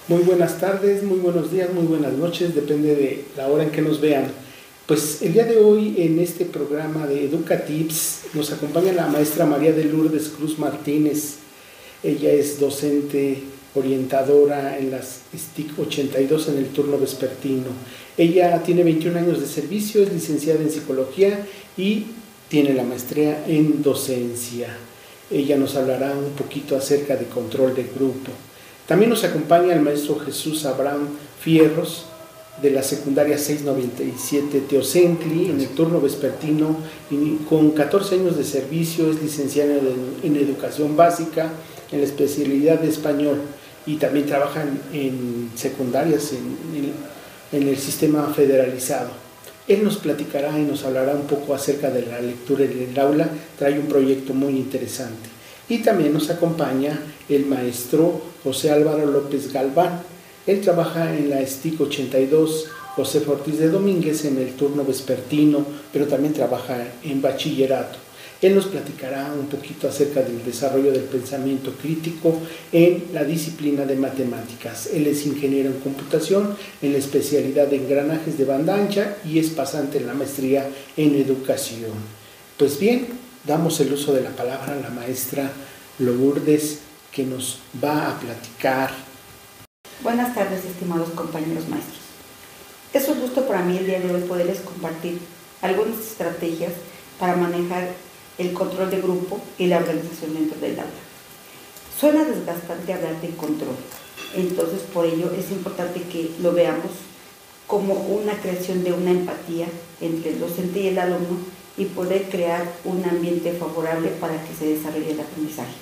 Muy buenas tardes, muy buenos días, muy buenas noches, depende de la hora en que nos vean. Pues el día de hoy en este programa de Educatips nos acompaña la maestra María de Lourdes Cruz Martínez. Ella es docente orientadora en las STIC 82 en el turno vespertino. Ella tiene 21 años de servicio, es licenciada en psicología y tiene la maestría en docencia. Ella nos hablará un poquito acerca de control de grupo. También nos acompaña el maestro Jesús Abraham Fierros de la secundaria 697 Teocentli en el turno vespertino, y con 14 años de servicio, es licenciado en educación básica en la especialidad de español y también trabaja en secundarias en el sistema federalizado. Él nos platicará y nos hablará un poco acerca de la lectura en el aula, trae un proyecto muy interesante. Y también nos acompaña el maestro José Álvaro López Galván. Él trabaja en la STIC 82 José Ortiz de Domínguez en el turno vespertino, pero también trabaja en bachillerato. Él nos platicará un poquito acerca del desarrollo del pensamiento crítico en la disciplina de matemáticas. Él es ingeniero en computación en la especialidad de engranajes de banda ancha y es pasante en la maestría en educación. Pues bien, damos el uso de la palabra a la maestra Lourdes, que nos va a platicar. Buenas tardes, estimados compañeros maestros. Es un gusto para mí el día de hoy poderles compartir algunas estrategias para manejar el control de grupo y la organización dentro del aula. Suena desgastante hablar de control, entonces por ello es importante que lo veamos como una creación de una empatía entre el docente y el alumno y poder crear un ambiente favorable para que se desarrolle el aprendizaje.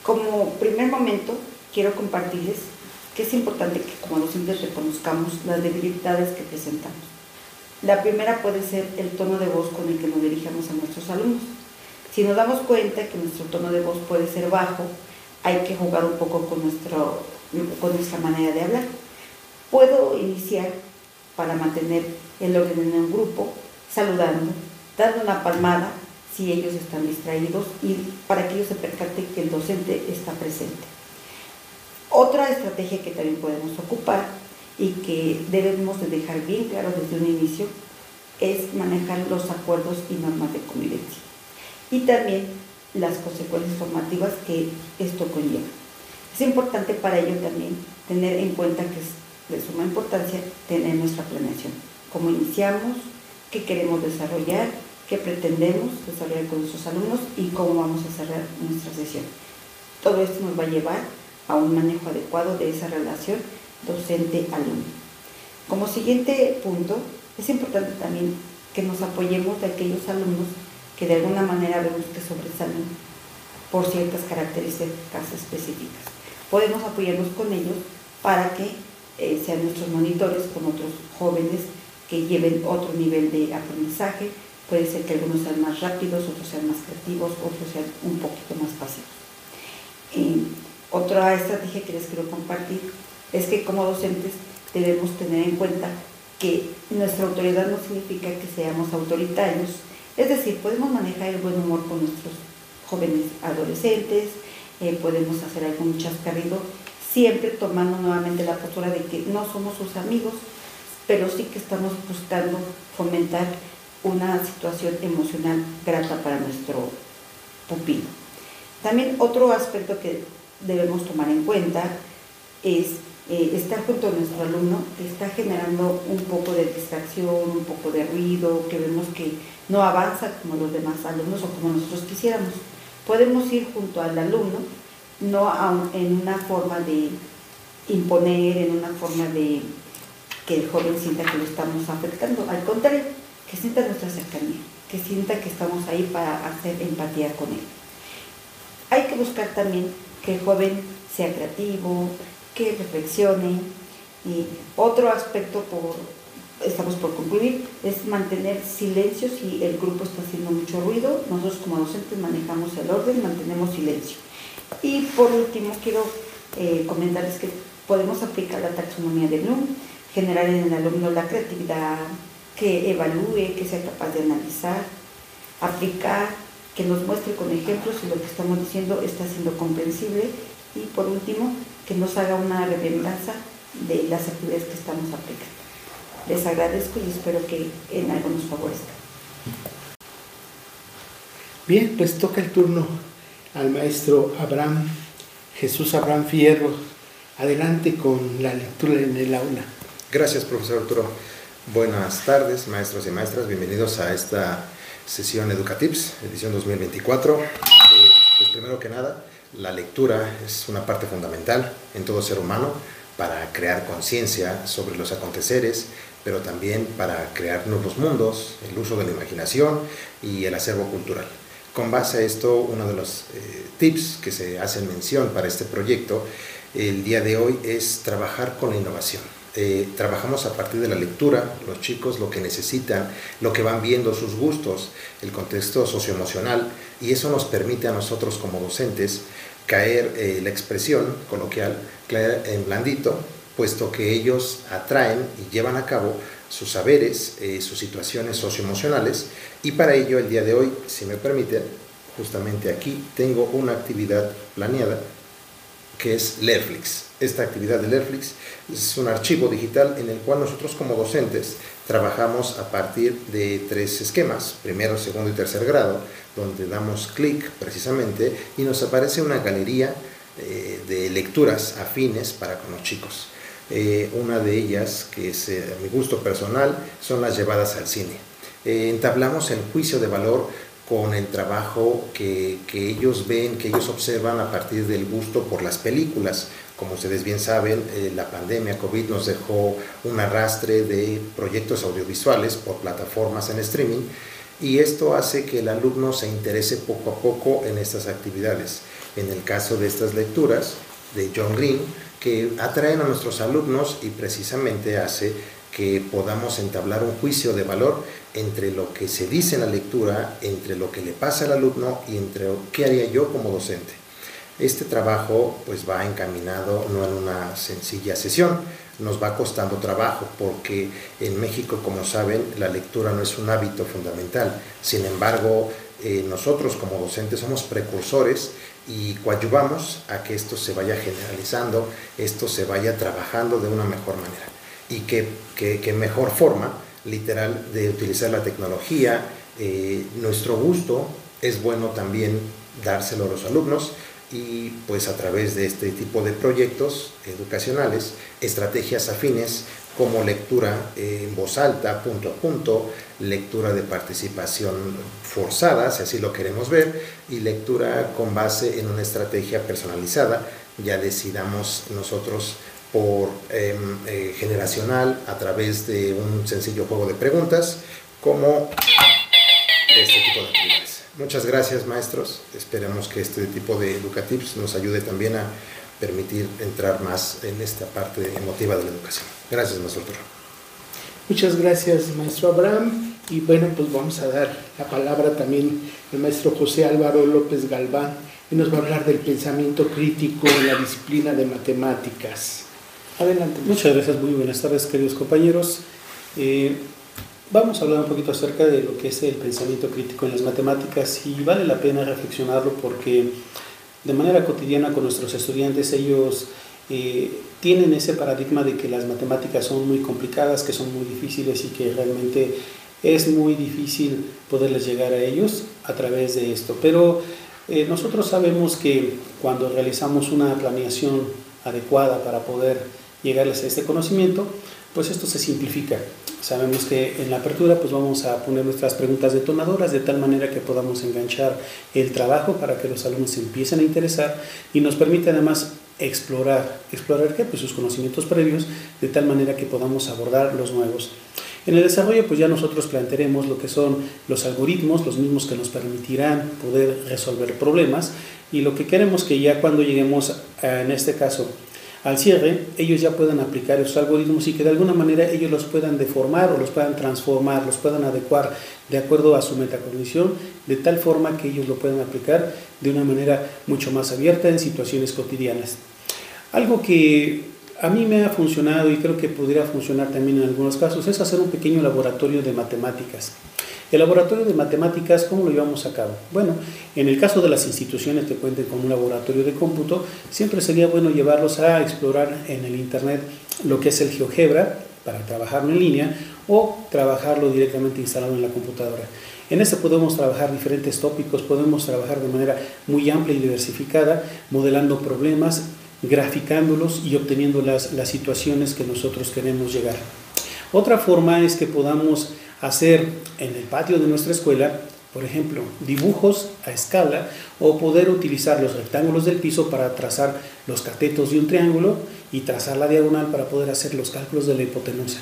Como primer momento, quiero compartirles que es importante que como docentes reconozcamos las debilidades que presentamos. La primera puede ser el tono de voz con el que nos dirigimos a nuestros alumnos. Si nos damos cuenta que nuestro tono de voz puede ser bajo, hay que jugar un poco con nuestra manera de hablar. Puedo iniciar para mantener el orden en un grupo, saludando, dando una palmada si ellos están distraídos y para que ellos se percaten que el docente está presente. Otra estrategia que también podemos ocupar y que debemos de dejar bien claro desde un inicio es manejar los acuerdos y normas de convivencia y también las consecuencias formativas que esto conlleva. Es importante para ello también tener en cuenta que es de suma importancia tener nuestra planeación, cómo iniciamos, qué queremos desarrollar, qué pretendemos desarrollar con nuestros alumnos y cómo vamos a cerrar nuestra sesión. Todo esto nos va a llevar a un manejo adecuado de esa relación docente-alumno. Como siguiente punto, es importante también que nos apoyemos de aquellos alumnos que de alguna manera vemos que sobresalen por ciertas características específicas. Podemos apoyarnos con ellos para que sean nuestros monitores con otros jóvenes que lleven otro nivel de aprendizaje. Puede ser que algunos sean más rápidos, otros sean más creativos, otros sean un poquito más pasivos. Otra estrategia que les quiero compartir es que como docentes debemos tener en cuenta que nuestra autoridad no significa que seamos autoritarios, es decir, podemos manejar el buen humor con nuestros jóvenes adolescentes, podemos hacer algún chascarrillo, siempre tomando nuevamente la postura de que no somos sus amigos, pero sí que estamos buscando fomentar una situación emocional grata para nuestro pupilo. También otro aspecto que debemos tomar en cuenta es estar junto a nuestro alumno que está generando un poco de distracción, un poco de ruido, que vemos que no avanza como los demás alumnos o como nosotros quisiéramos. Podemos ir junto al alumno, no en una forma de imponer, en una forma de que el joven sienta que lo estamos afectando, al contrario, que sienta nuestra cercanía, que sienta que estamos ahí para hacer empatía con él. Hay que buscar también que el joven sea creativo, que reflexione. Y otro aspecto, estamos por concluir, es mantener silencio si el grupo está haciendo mucho ruido. Nosotros como docentes manejamos el orden, mantenemos silencio. Y por último, quiero comentarles que podemos aplicar la taxonomía de Bloom, generar en el alumno la creatividad, que evalúe, que sea capaz de analizar, aplicar, que nos muestre con ejemplos si lo que estamos diciendo está siendo comprensible y por último, que nos haga una remembranza de las actividades que estamos aplicando. Les agradezco y espero que en algo nos favorezca. Bien, pues toca el turno al maestro Jesús Abraham Fierro. Adelante con la lectura en el aula. Gracias, profesor Arturo. Buenas tardes, maestros y maestras. Bienvenidos a esta sesión Educatips, edición 2024. Pues primero que nada, la lectura es una parte fundamental en todo ser humano para crear conciencia sobre los aconteceres, pero también para crear nuevos mundos, el uso de la imaginación y el acervo cultural. Con base a esto, uno de los tips que se hacen mención para este proyecto el día de hoy es trabajar con la innovación. Trabajamos a partir de la lectura, los chicos lo que necesitan, lo que van viendo, sus gustos, el contexto socioemocional, y eso nos permite a nosotros como docentes caer la expresión coloquial, caer en blandito, puesto que ellos atraen y llevan a cabo sus saberes, sus situaciones socioemocionales, y para ello el día de hoy, si me permiten, justamente aquí tengo una actividad planeada que es Learflix. Esta actividad de Learflix es un archivo digital en el cual nosotros como docentes trabajamos a partir de 3 esquemas, primero, segundo y tercer grado, donde damos clic precisamente y nos aparece una galería de lecturas afines para con los chicos. Una de ellas, que es a mi gusto personal, son las llevadas al cine. Entablamos el juicio de valor con el trabajo que ellos ven, que ellos observan a partir del gusto por las películas. Como ustedes bien saben, la pandemia COVID nos dejó un arrastre de proyectos audiovisuales por plataformas en streaming, y esto hace que el alumno se interese poco a poco en estas actividades. En el caso de estas lecturas de John Green, que atraen a nuestros alumnos y precisamente hace que podamos entablar un juicio de valor entre lo que se dice en la lectura, entre lo que le pasa al alumno y entre qué haría yo como docente. Este trabajo pues va encaminado no en una sencilla sesión, nos va costando trabajo porque en México, como saben, la lectura no es un hábito fundamental. Sin embargo, nosotros como docentes somos precursores y coadyuvamos a que esto se vaya generalizando, esto se vaya trabajando de una mejor manera. Y qué mejor forma, literal, de utilizar la tecnología. Nuestro gusto es bueno también dárselo a los alumnos, y pues a través de este tipo de proyectos educacionales, estrategias afines como lectura en voz alta, punto a punto, lectura de participación forzada, si así lo queremos ver, y lectura con base en una estrategia personalizada, ya decidamos nosotros por generacional a través de un sencillo juego de preguntas, como este tipo de actividades. Muchas gracias, maestros. Esperamos que este tipo de Educatips nos ayude también a permitir entrar más en esta parte emotiva de la educación. Gracias, maestro Arturo. Muchas gracias, maestro Abraham. Y bueno, pues vamos a dar la palabra también al maestro José Álvaro López Galván, y nos va a hablar del pensamiento crítico en la disciplina de matemáticas. Adelante. Muchas gracias, muy buenas tardes, queridos compañeros. Vamos a hablar un poquito acerca de lo que es el pensamiento crítico en las matemáticas, y vale la pena reflexionarlo porque de manera cotidiana con nuestros estudiantes ellos tienen ese paradigma de que las matemáticas son muy complicadas, que son muy difíciles y que realmente es muy difícil poderles llegar a ellos a través de esto. Pero nosotros sabemos que cuando realizamos una planeación adecuada para poder llegarles a este conocimiento, pues esto se simplifica. Sabemos que en la apertura pues vamos a poner nuestras preguntas detonadoras de tal manera que podamos enganchar el trabajo para que los alumnos se empiecen a interesar y nos permite además explorar ¿qué? Pues sus conocimientos previos, de tal manera que podamos abordar los nuevos. En el desarrollo pues ya nosotros plantearemos lo que son los algoritmos, los mismos que nos permitirán poder resolver problemas, y lo que queremos que ya cuando lleguemos en este caso al cierre, ellos ya puedan aplicar esos algoritmos y que de alguna manera ellos los puedan deformar o los puedan transformar, los puedan adecuar de acuerdo a su metacognición, de tal forma que ellos lo puedan aplicar de una manera mucho más abierta en situaciones cotidianas. Algo que a mí me ha funcionado y creo que podría funcionar también en algunos casos es hacer un pequeño laboratorio de matemáticas. El laboratorio de matemáticas, ¿cómo lo llevamos a cabo? Bueno, en el caso de las instituciones que cuenten con un laboratorio de cómputo, siempre sería bueno llevarlos a explorar en el internet lo que es el GeoGebra para trabajarlo en línea o trabajarlo directamente instalado en la computadora. En este podemos trabajar diferentes tópicos, podemos trabajar de manera muy amplia y diversificada, modelando problemas, graficándolos y obteniendo las situaciones que nosotros queremos llegar. Otra forma es que podamos hacer en el patio de nuestra escuela, por ejemplo, dibujos a escala o poder utilizar los rectángulos del piso para trazar los catetos de un triángulo y trazar la diagonal para poder hacer los cálculos de la hipotenusa.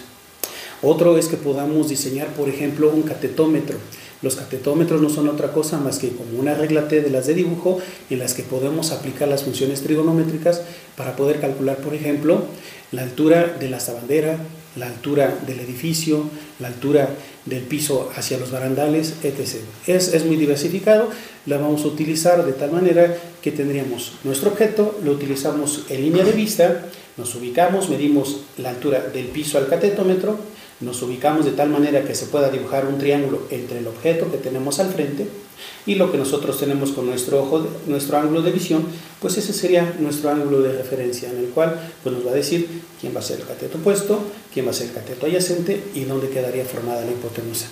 Otro es que podamos diseñar, por ejemplo, un catetómetro. Los catetómetros no son otra cosa más que como una regla T de las de dibujo en las que podemos aplicar las funciones trigonométricas para poder calcular, por ejemplo, la altura de la sabandera, la altura del edificio, la altura del piso hacia los barandales, etc. Es muy diversificado, la vamos a utilizar de tal manera que tendríamos nuestro objeto, lo utilizamos en línea de vista, nos ubicamos, medimos la altura del piso al catetómetro, nos ubicamos de tal manera que se pueda dibujar un triángulo entre el objeto que tenemos al frente y lo que nosotros tenemos con nuestro ojo, nuestro ángulo de visión, pues ese sería nuestro ángulo de referencia, en el cual pues nos va a decir quién va a ser el cateto opuesto, quién va a ser el cateto adyacente y dónde quedaría formada la hipotenusa.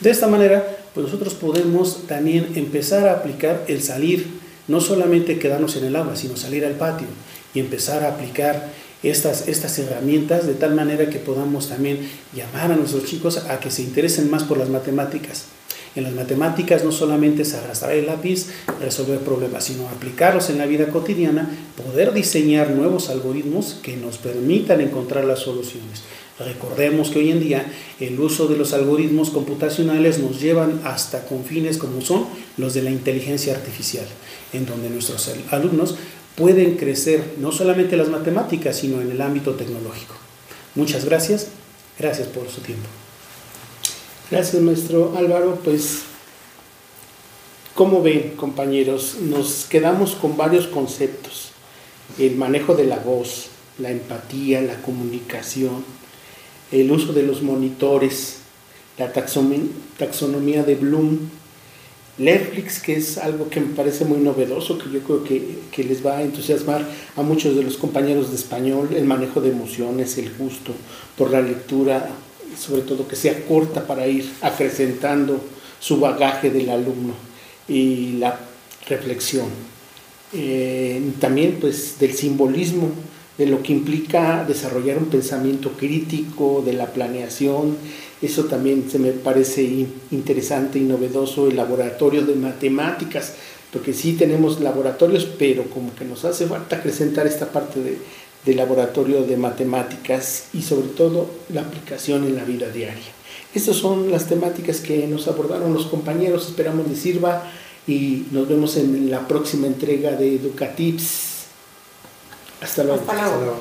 De esta manera, pues nosotros podemos también empezar a aplicar el salir, no solamente quedarnos en el aula, sino salir al patio y empezar a aplicar estas herramientas de tal manera que podamos también llamar a nuestros chicos a que se interesen más por las matemáticas. En las matemáticas no solamente es arrastrar el lápiz, resolver problemas, sino aplicarlos en la vida cotidiana, poder diseñar nuevos algoritmos que nos permitan encontrar las soluciones. Recordemos que hoy en día el uso de los algoritmos computacionales nos llevan hasta con fines como son los de la inteligencia artificial, en donde nuestros alumnos pueden crecer no solamente en las matemáticas, sino en el ámbito tecnológico. Muchas gracias, gracias por su tiempo. Gracias, maestro Álvaro. Pues, ¿cómo ven, compañeros? Nos quedamos con varios conceptos: el manejo de la voz, la empatía, la comunicación, el uso de los monitores, la taxonomía de Bloom, Netflix, que es algo que me parece muy novedoso, que yo creo que les va a entusiasmar a muchos de los compañeros de español, el manejo de emociones, el gusto por la lectura, sobre todo que sea corta para ir acrecentando su bagaje del alumno, y la reflexión. También pues del simbolismo, de lo que implica desarrollar un pensamiento crítico, de la planeación. Eso también se me parece interesante y novedoso, el laboratorio de matemáticas, porque sí tenemos laboratorios, pero como que nos hace falta acrecentar esta parte de laboratorio de matemáticas y sobre todo la aplicación en la vida diaria. Estas son las temáticas que nos abordaron los compañeros, esperamos les sirva y nos vemos en la próxima entrega de Educatips. Hasta luego. Hasta luego.